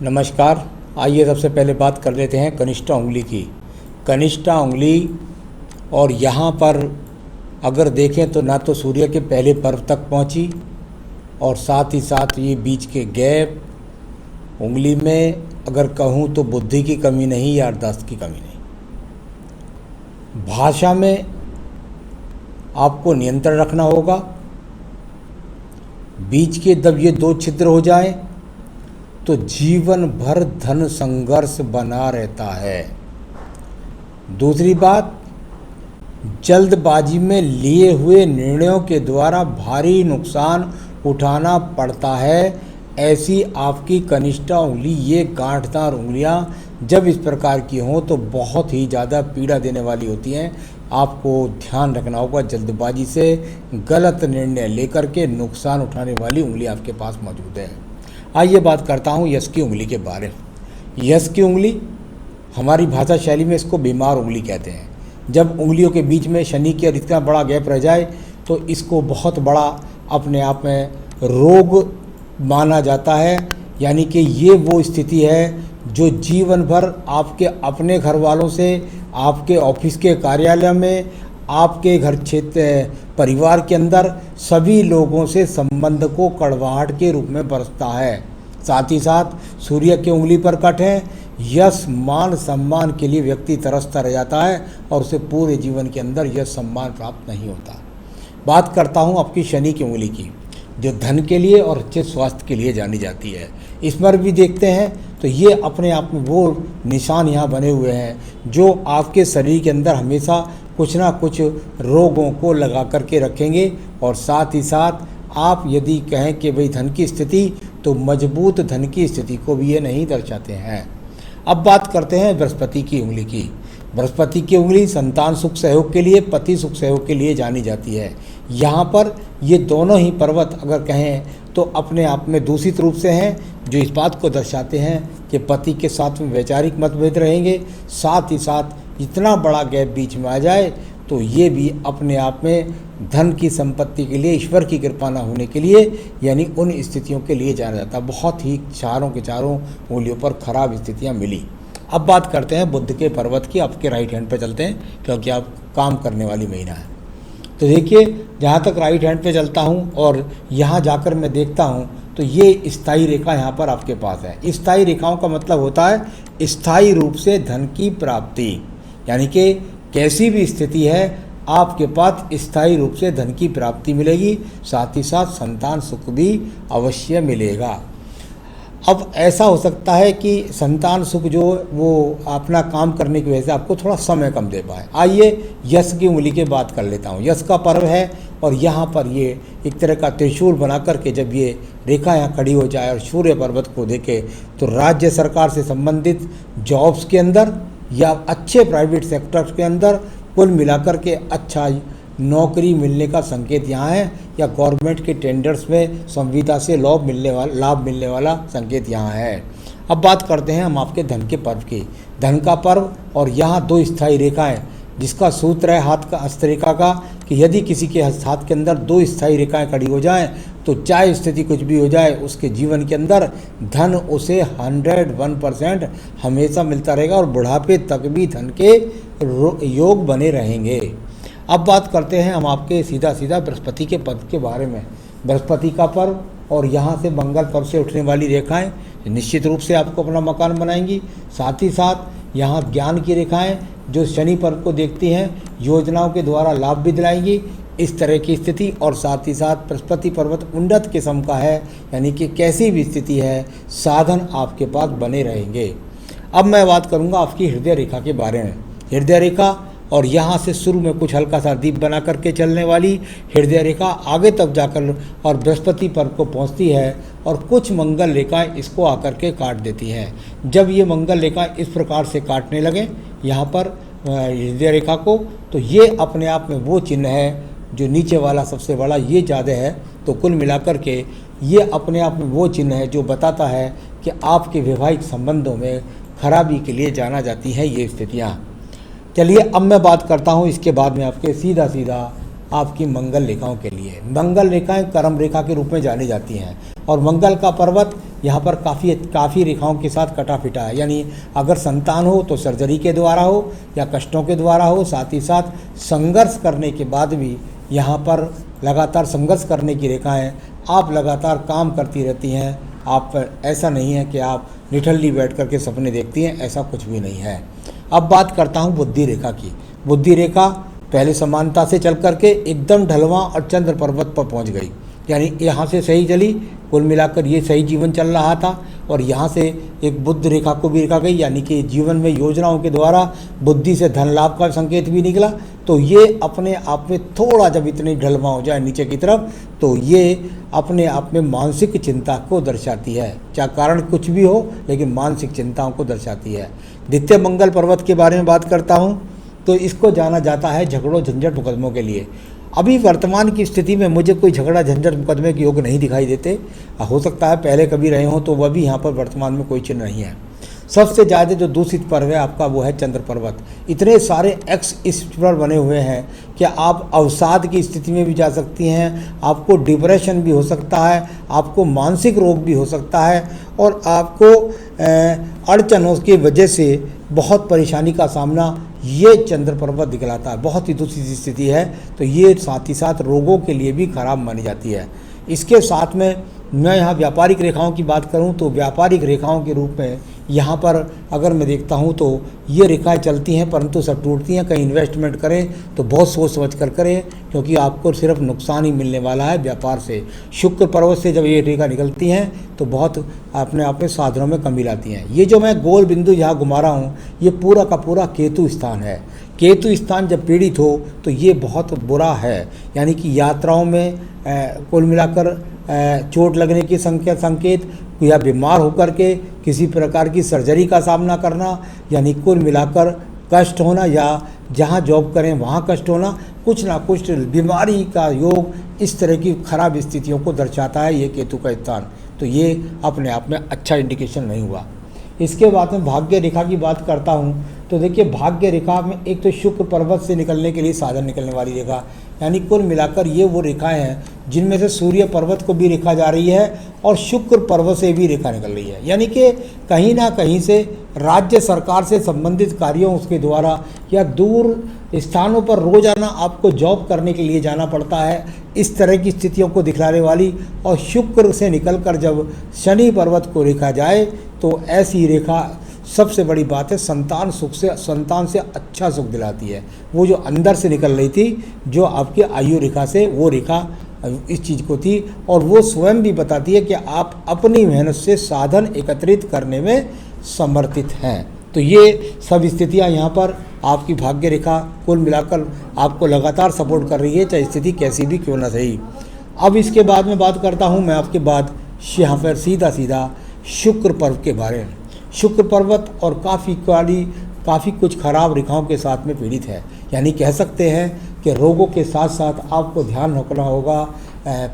नमस्कार। आइए सबसे पहले बात कर लेते हैं कनिष्ठा उंगली की। कनिष्ठा उंगली और यहाँ पर अगर देखें तो ना तो सूर्य के पहले पर्व तक पहुँची और साथ ही साथ ये बीच के गैप उंगली में अगर कहूँ तो बुद्धि की कमी नहीं, याददाश्त की कमी नहीं। भाषा में आपको नियंत्रण रखना होगा। बीच के जब ये दो छिद्र हो जाएं तो जीवन भर धन संघर्ष बना रहता है। दूसरी बात, जल्दबाजी में लिए हुए निर्णयों के द्वारा भारी नुकसान उठाना पड़ता है। ऐसी आपकी कनिष्ठा उंगली, ये गांठदार उंगलियां जब इस प्रकार की हों तो बहुत ही ज़्यादा पीड़ा देने वाली होती हैं। आपको ध्यान रखना होगा, जल्दबाजी से गलत निर्णय लेकर के नुकसान उठाने वाली उंगली आपके पास मौजूद है। आइए बात करता हूँ यश की उंगली के बारे में। यश की उंगली, हमारी भाषा शैली में इसको बीमार उंगली कहते हैं। जब उंगलियों के बीच में शनि की और इतना बड़ा गैप रह जाए तो इसको बहुत बड़ा अपने आप में रोग माना जाता है। यानी कि ये वो स्थिति है जो जीवन भर आपके अपने घर वालों से, आपके ऑफिस के कार्यालय में, आपके घर क्षेत्र परिवार के अंदर सभी लोगों से संबंध को कड़वाहट के रूप में बरसता है। साथ ही साथ सूर्य की उंगली पर कट है, यश मान सम्मान के लिए व्यक्ति तरसता रह जाता है और उसे पूरे जीवन के अंदर यश सम्मान प्राप्त नहीं होता। बात करता हूँ आपकी शनि की उंगली की, जो धन के लिए और अच्छे स्वास्थ्य के लिए जानी जाती है। इस पर भी देखते हैं तो ये अपने आप में वो निशान यहाँ बने हुए हैं जो आपके शरीर के अंदर हमेशा कुछ ना कुछ रोगों को लगा करके रखेंगे। और साथ ही साथ आप यदि कहें कि भाई धन की स्थिति, तो मजबूत धन की स्थिति को भी ये नहीं दर्शाते हैं। अब बात करते हैं बृहस्पति की उंगली की। बृहस्पति की उंगली संतान सुख सहयोग के लिए, पति सुख सहयोग के लिए जानी जाती है। यहाँ पर ये दोनों ही पर्वत अगर कहें तो अपने आप में दूषित रूप से हैं, जो इस बात को दर्शाते हैं कि पति के साथ में वैचारिक मतभेद रहेंगे। साथ ही साथ इतना बड़ा गैप बीच में आ जाए तो ये भी अपने आप में धन की संपत्ति के लिए, ईश्वर की कृपा न होने के लिए, यानी उन स्थितियों के लिए जाना जाता है। बहुत ही चारों के चारों उंगलियों पर खराब स्थितियाँ मिली। अब बात करते हैं बुध के पर्वत की। आपके राइट हैंड पे चलते हैं क्योंकि आप काम करने वाली महीना है। तो देखिए, जहाँ तक राइट हैंड पे चलता हूँ और यहाँ जाकर मैं देखता हूँ तो ये स्थायी रेखा यहाँ पर आपके पास है। स्थायी रेखाओं का मतलब होता है स्थायी रूप से धन की प्राप्ति, यानी कि कैसी भी स्थिति है आपके पास स्थायी रूप से धन की प्राप्ति मिलेगी। साथ ही साथ संतान सुख भी अवश्य मिलेगा। अब ऐसा हो सकता है कि संतान सुख जो वो अपना काम करने की वजह से आपको थोड़ा समय कम दे पाए। आइए यश की उंगली की बात कर लेता हूँ। यश का पर्व है और यहाँ पर ये एक तरह का त्रिशूल बना करके जब ये रेखा यहाँ खड़ी हो जाए और सूर्य पर्वत को देखे तो राज्य सरकार से संबंधित जॉब्स के अंदर या अच्छे प्राइवेट सेक्टर के अंदर कुल मिलाकर के अच्छा नौकरी मिलने का संकेत यहाँ है, या गवर्नमेंट के टेंडर्स में संविदा से लाभ मिलने वाला संकेत यहाँ है। अब बात करते हैं हम आपके धन के पर्व की। धन का पर्व और यहाँ दो स्थायी रेखाएं, जिसका सूत्र है हाथ का हस्तरेखा का, कि यदि किसी के हाथ के अंदर दो स्थायी रेखाएं खड़ी हो जाएं तो चाहे स्थिति कुछ भी हो जाए, उसके जीवन के अंदर धन उसे 101% हमेशा मिलता रहेगा और बुढ़ापे तक भी धन के योग बने रहेंगे। अब बात करते हैं हम आपके सीधा बृहस्पति के पर्व के बारे में। बृहस्पति का पर्व और यहाँ से मंगल पर्व से उठने वाली रेखाएं निश्चित रूप से आपको अपना मकान बनाएंगी। साथ ही साथ यहाँ ज्ञान की रेखाएं जो शनि पर्व को देखती हैं, योजनाओं के द्वारा लाभ भी दिलाएंगी, इस तरह की स्थिति। और साथ ही साथ बृहस्पति पर्वत उन्नत किस्म का है, यानी कि कैसी भी स्थिति है साधन आपके पास बने रहेंगे। अब मैं बात करूँगा आपकी हृदय रेखा के बारे में। हृदय रेखा और यहाँ से शुरू में कुछ हल्का सा दीप बना करके चलने वाली हृदय रेखा आगे तक जाकर और बृहस्पति पर्व को पहुँचती है और कुछ मंगल रेखाएं इसको आकर के काट देती हैं। जब ये मंगल रेखाएं इस प्रकार से काटने लगें यहाँ पर हृदय रेखा को, तो ये अपने आप में वो चिन्ह है, जो नीचे वाला सबसे बड़ा ये ज़्यादा है, तो कुल मिलाकर के ये अपने आप में वो चिन्ह है जो बताता है कि आपके वैवाहिक संबंधों में खराबी के लिए जाना जाती है ये स्थितियाँ। चलिए अब मैं बात करता हूँ इसके बाद में आपके सीधा आपकी मंगल रेखाओं के लिए। मंगल रेखाएं कर्म रेखा के रूप में जानी जाती हैं और मंगल का पर्वत यहाँ पर काफ़ी रेखाओं के साथ कटा फिटा है। यानी अगर संतान हो तो सर्जरी के द्वारा हो या कष्टों के द्वारा हो, साथ ही साथ संघर्ष करने के बाद भी यहाँ पर लगातार संघर्ष करने की रेखाएं, आप लगातार काम करती रहती हैं। आप ऐसा नहीं है कि आप निठल्ली बैठ करके सपने देखती हैं, ऐसा कुछ भी नहीं है। अब बात करता हूँ बुद्धि रेखा की। बुद्धि रेखा पहले समानता से चल करके एकदम ढलवां और चंद्र पर्वत पर पहुँच गई। यानी यहाँ से सही चली, कुल मिलाकर ये सही जीवन चल रहा था, और यहाँ से एक बुद्ध रेखा को भी रेखा गई, यानी कि जीवन में योजनाओं के द्वारा बुद्धि से धन लाभ का संकेत भी निकला। तो ये अपने आप में थोड़ा जब इतनी ढलवा हो जाए नीचे की तरफ, तो ये अपने आप में मानसिक चिंता को दर्शाती है। चाहे कारण कुछ भी हो, लेकिन मानसिक चिंताओं को दर्शाती है। द्वितीय मंगल पर्वत के बारे में बात करता हूँ, तो इसको जाना जाता है झगड़ों झंझट मुकदमों के लिए। अभी वर्तमान की स्थिति में मुझे कोई झगड़ा झंझट मुकदमे के योग नहीं दिखाई देते। हो सकता है पहले कभी रहे हों, तो वह भी यहाँ पर वर्तमान में कोई चिन्ह नहीं है। सबसे ज़्यादा जो दूषित पर्व है आपका, वो है चंद्र पर्वत। इतने सारे एक्स इस पर बने हुए हैं कि आप अवसाद की स्थिति में भी जा सकती हैं, आपको डिप्रेशन भी हो सकता है, आपको मानसिक रोग भी हो सकता है, और आपको अड़चनों की वजह से बहुत परेशानी का सामना ये चंद्र पर्वत दिखलाता है। बहुत ही दूषित स्थिति है, तो ये साथ ही साथ रोगों के लिए भी खराब मानी जाती है। इसके साथ में मैं यहाँ व्यापारिक रेखाओं की बात करूँ, तो व्यापारिक रेखाओं के रूप में यहाँ पर अगर मैं देखता हूँ तो ये रेखाएं चलती हैं, परंतु सब टूटती हैं। कहीं इन्वेस्टमेंट करें तो बहुत सोच समझ कर करें, क्योंकि आपको सिर्फ नुकसान ही मिलने वाला है व्यापार से। शुक्र पर्वत से जब ये रेखा निकलती हैं तो बहुत अपने आप में साधनों में कमी लाती हैं। ये जो मैं गोल बिंदु यहाँ घुमा रहा हूँ, ये पूरा का पूरा केतु स्थान है। केतु स्थान जब पीड़ित हो तो ये बहुत बुरा है, यानी कि यात्राओं में कुल मिलाकर चोट लगने की संकेत, या बीमार होकर के किसी प्रकार की सर्जरी का सामना करना, यानी कुल मिलाकर कष्ट होना, या जहाँ जॉब करें वहाँ कष्ट होना, कुछ ना कुछ बीमारी का योग, इस तरह की खराब स्थितियों को दर्शाता है ये केतु का स्थान। तो ये अपने आप में अच्छा इंडिकेशन नहीं हुआ। इसके बाद में भाग्य रेखा की बात करता हूँ, तो देखिए भाग्य रेखा में एक तो शुक्र पर्वत से निकलने के लिए साधन निकलने वाली रेखा, यानी कुल मिलाकर ये वो रेखाएं हैं जिनमें से सूर्य पर्वत को भी रेखा जा रही है और शुक्र पर्वत से भी रेखा निकल रही है। यानी कि कहीं ना कहीं से राज्य सरकार से संबंधित कार्यों उसके द्वारा या दूर स्थानों पर रोजाना आपको जॉब करने के लिए जाना पड़ता है, इस तरह की स्थितियों को दिखलाने वाली। और शुक्र से निकलकर जब शनि पर्वत को रेखा जाए तो ऐसी रेखा सबसे बड़ी बात है संतान से अच्छा सुख दिलाती है। वो जो अंदर से निकल रही थी, जो आपकी आयु रेखा से, वो रेखा इस चीज़ को थी, और वो स्वयं भी बताती है कि आप अपनी मेहनत से साधन एकत्रित करने में समर्थित हैं। तो ये सब स्थितियां यहाँ पर आपकी भाग्य रेखा कुल मिलाकर आपको लगातार सपोर्ट कर रही है, चाहे स्थिति कैसी भी क्यों ना सही। अब इसके बाद में बात करता हूँ मैं आपके बाद यहाँ पर सीधा शुक्र पर्व के बारे में। शुक्र पर्वत और काफ़ी कुछ खराब रेखाओं के साथ में पीड़ित है, यानी कह सकते हैं कि रोगों के साथ साथ आपको ध्यान रखना होगा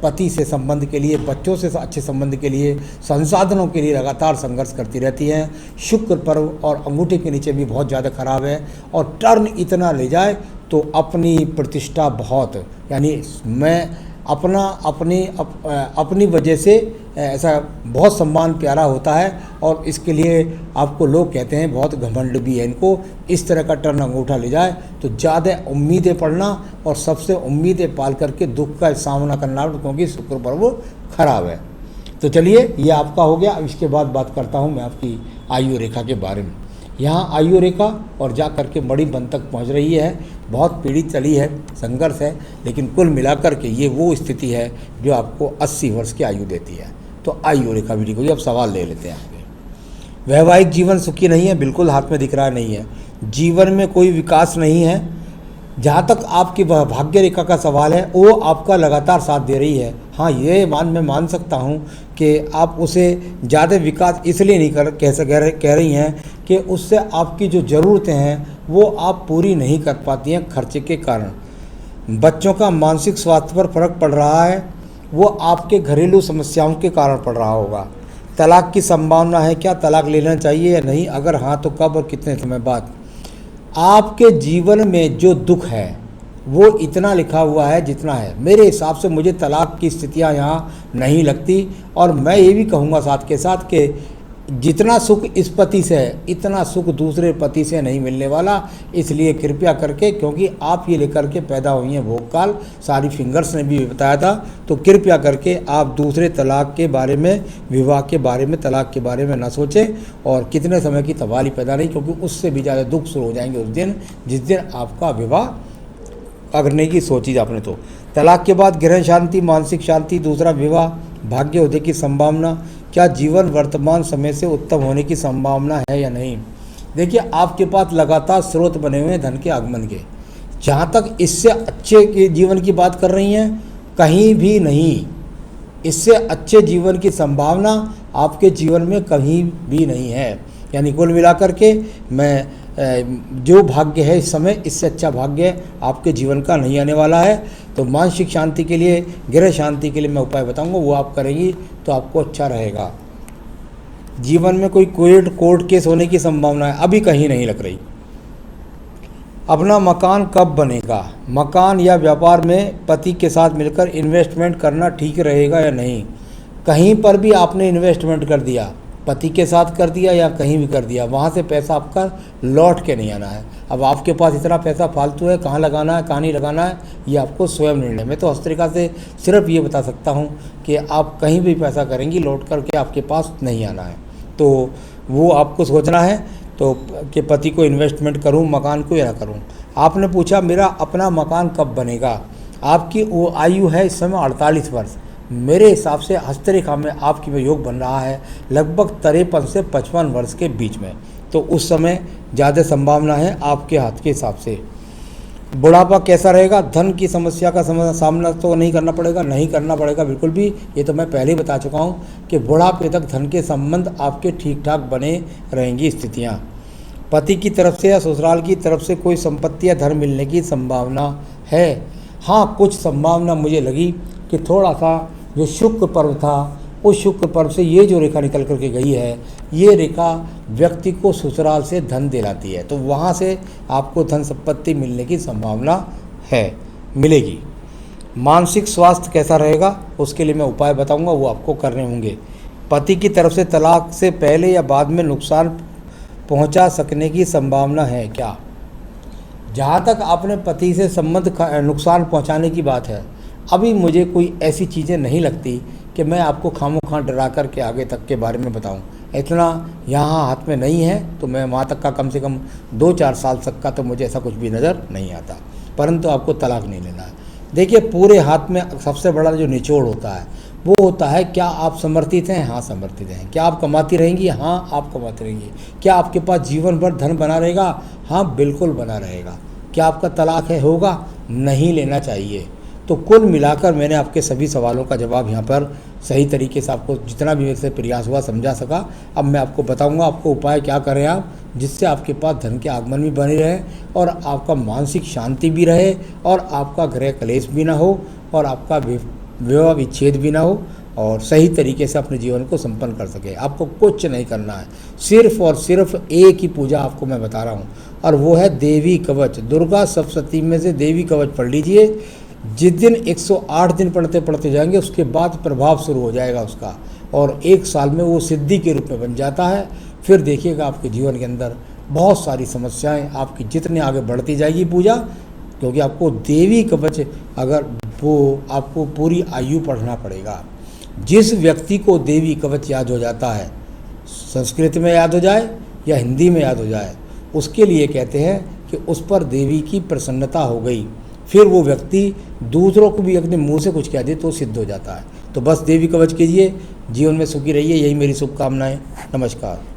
पति से संबंध के लिए, बच्चों से अच्छे संबंध के लिए, संसाधनों के लिए लगातार संघर्ष करती रहती हैं। शुक्र पर्व और अंगूठे के नीचे भी बहुत ज़्यादा खराब है, और टर्न इतना ले जाए तो अपनी प्रतिष्ठा बहुत, यानी मैं अपनी वजह से ऐसा बहुत सम्मान प्यारा होता है, और इसके लिए आपको लोग कहते हैं बहुत घमंड भी है इनको। इस तरह का टर्न अंगूठा ले जाए तो ज़्यादा उम्मीदें पड़ना और सबसे उम्मीदें पाल करके दुख का सामना करना, क्योंकि शुक्र पर्व खराब है। तो चलिए ये आपका हो गया। अब इसके बाद बात करता हूँ मैं आपकी आयु रेखा के बारे में। यहाँ आयु रेखा और जा करके बड़ी बन तक पहुँच रही है, बहुत पीड़ित चली है, संघर्ष है, लेकिन कुल मिलाकर के ये वो स्थिति है जो आपको 80 वर्ष की आयु देती है। तो आयु रेखा भी ठीक होगी। अब सवाल ले लेते हैं आगे। वैवाहिक जीवन सुखी नहीं है, बिल्कुल हाथ में दिख रहा नहीं है, जीवन में कोई विकास नहीं है। जहाँ तक आपकी भाग्य रेखा का सवाल है, वो आपका लगातार साथ दे रही है। हाँ, ये मैं मान सकता हूँ कि आप उसे ज़्यादा विकास इसलिए नहीं कह रही हैं कि उससे आपकी जो ज़रूरतें हैं वो आप पूरी नहीं कर पाती हैं खर्चे के कारण। बच्चों का मानसिक स्वास्थ्य पर फर्क पड़ रहा है, वो आपके घरेलू समस्याओं के कारण पड़ रहा होगा। तलाक की संभावना है, क्या तलाक लेना चाहिए या नहीं, अगर हाँ तो कब और कितने समय बाद। आपके जीवन में जो दुख है वो इतना लिखा हुआ है जितना है। मेरे हिसाब से मुझे तलाक की स्थितियां यहाँ नहीं लगती। और मैं ये भी कहूँगा साथ के साथ कि जितना सुख इस पति से है इतना सुख दूसरे पति से नहीं मिलने वाला। इसलिए कृपया करके, क्योंकि आप ये लेकर के पैदा हुई हैं भोगकाल, सारी फिंगर्स ने भी बताया था, तो कृपया करके आप दूसरे तलाक के बारे में, विवाह के बारे में, तलाक के बारे में ना सोचें। और कितने समय की तबाही पैदा नहीं, क्योंकि उससे भी ज़्यादा दुख शुरू हो जाएंगे उस दिन जिस दिन आपका विवाह करने की सोची आपने। तो तलाक के बाद गृह शांति, मानसिक शांति, दूसरा विवाह, भाग्य होने की संभावना, क्या जीवन वर्तमान समय से उत्तम होने की संभावना है या नहीं। देखिए, आपके पास लगातार स्रोत बने हुए हैं धन के आगमन के। जहाँ तक इससे अच्छे के जीवन की बात कर रही हैं, कहीं भी नहीं। इससे अच्छे जीवन की संभावना आपके जीवन में कहीं भी नहीं है। यानी कुल मिलाकर के मैं जो भाग्य है इस समय, इससे अच्छा भाग्य आपके जीवन का नहीं आने वाला है। तो मानसिक शांति के लिए, गृह शांति के लिए मैं उपाय बताऊंगा, वो आप करेंगी तो आपको अच्छा रहेगा। जीवन में कोई कोर्ट केस होने की संभावना है, अभी कहीं नहीं लग रही। अपना मकान कब बनेगा, मकान या व्यापार में पति के साथ मिलकर इन्वेस्टमेंट करना ठीक रहेगा या नहीं। कहीं पर भी आपने इन्वेस्टमेंट कर दिया, पति के साथ कर दिया या कहीं भी कर दिया, वहाँ से पैसा आपका लौट के नहीं आना है। अब आपके पास इतना पैसा फालतू है, कहाँ लगाना है कहाँ नहीं लगाना है, ये आपको स्वयं निर्णय। मैं तो हस्तरेखा से सिर्फ ये बता सकता हूँ कि आप कहीं भी पैसा करेंगी, लौट करके आपके पास नहीं आना है। तो वो आपको सोचना है तो कि पति को इन्वेस्टमेंट करूँ, मकान को या ना करूँ। आपने पूछा मेरा अपना मकान कब बनेगा। आपकी वो आयु है इस समय 48 वर्ष। मेरे हिसाब से हस्तरेखा में आपकी में योग बन रहा है लगभग 53 से 55 वर्ष के बीच में। तो उस समय ज़्यादा संभावना है आपके हाथ के हिसाब से। बुढ़ापा कैसा रहेगा, धन की समस्या का सामना तो नहीं करना पड़ेगा, नहीं करना पड़ेगा बिल्कुल भी। ये तो मैं पहले ही बता चुका हूँ कि बुढ़ापे तक धन के संबंध आपके ठीक ठाक बने रहेंगी स्थितियाँ। पति की तरफ से या ससुराल की तरफ से कोई संपत्ति या धन मिलने की संभावना है। हाँ, कुछ संभावना मुझे लगी कि थोड़ा सा जो शुक्र पर्व था, उस शुक्र पर्व से ये जो रेखा निकल करके गई है, ये रेखा व्यक्ति को ससुराल से धन दिलाती है। तो वहाँ से आपको धन संपत्ति मिलने की संभावना है, मिलेगी। मानसिक स्वास्थ्य कैसा रहेगा, उसके लिए मैं उपाय बताऊंगा, वो आपको करने होंगे। पति की तरफ से तलाक से पहले या बाद में नुकसान पहुंचा सकने की संभावना है क्या। जहाँ तक आपने पति से संबंध नुकसान पहुँचाने की बात है, अभी मुझे कोई ऐसी चीज़ें नहीं लगती कि मैं आपको खामोखा डरा कर के आगे तक के बारे में बताऊं। इतना यहाँ हाथ में नहीं है, तो मैं वहाँ तक का कम से कम 2-4 साल तक का तो मुझे ऐसा कुछ भी नज़र नहीं आता। परंतु आपको तलाक नहीं लेना है। देखिए, पूरे हाथ में सबसे बड़ा जो निचोड़ होता है वो होता है, क्या आप समर्थित हैं। हाँ, समर्थित हैं। क्या आप कमाती रहेंगी। हाँ, आप कमाती रहेंगी। क्या आपके पास जीवन भर धन बना रहेगा। हाँ, बिल्कुल बना रहेगा। क्या आपका तलाक है, होगा, नहीं लेना चाहिए। तो कुल मिलाकर मैंने आपके सभी सवालों का जवाब यहाँ पर सही तरीके से आपको जितना भी मेरे से प्रयास हुआ समझा सका। अब मैं आपको बताऊंगा आपको उपाय क्या करें आप, जिससे आपके पास धन के आगमन भी बने रहे और आपका मानसिक शांति भी रहे और आपका गृह कलेश भी ना हो और आपका विवाह विच्छेद भी ना हो और सही तरीके से अपने जीवन को संपन्न कर सके। आपको कुछ नहीं करना है, सिर्फ और सिर्फ एक ही पूजा आपको मैं बता रहा हूँ, और वो है देवी कवच। दुर्गा सप्तशती में से देवी कवच पढ़ लीजिए। जिस दिन 108 दिन पढ़ते पढ़ते जाएंगे, उसके बाद प्रभाव शुरू हो जाएगा उसका, और 1 साल में वो सिद्धि के रूप में बन जाता है। फिर देखिएगा आपके जीवन के अंदर बहुत सारी समस्याएं आपकी जितने आगे बढ़ती जाएगी पूजा, क्योंकि आपको देवी कवच अगर वो आपको पूरी आयु पढ़ना पड़ेगा। जिस व्यक्ति को देवी कवच याद हो जाता है, संस्कृत में याद हो जाए या हिंदी में याद हो जाए, उसके लिए कहते हैं कि उस पर देवी की प्रसन्नता हो गई। फिर वो व्यक्ति दूसरों को भी अपने मुंह से कुछ कह दे तो सिद्ध हो जाता है। तो बस देवी कवच कीजिए, जीवन में सुखी रहिए, यही मेरी शुभकामनाएं। नमस्कार।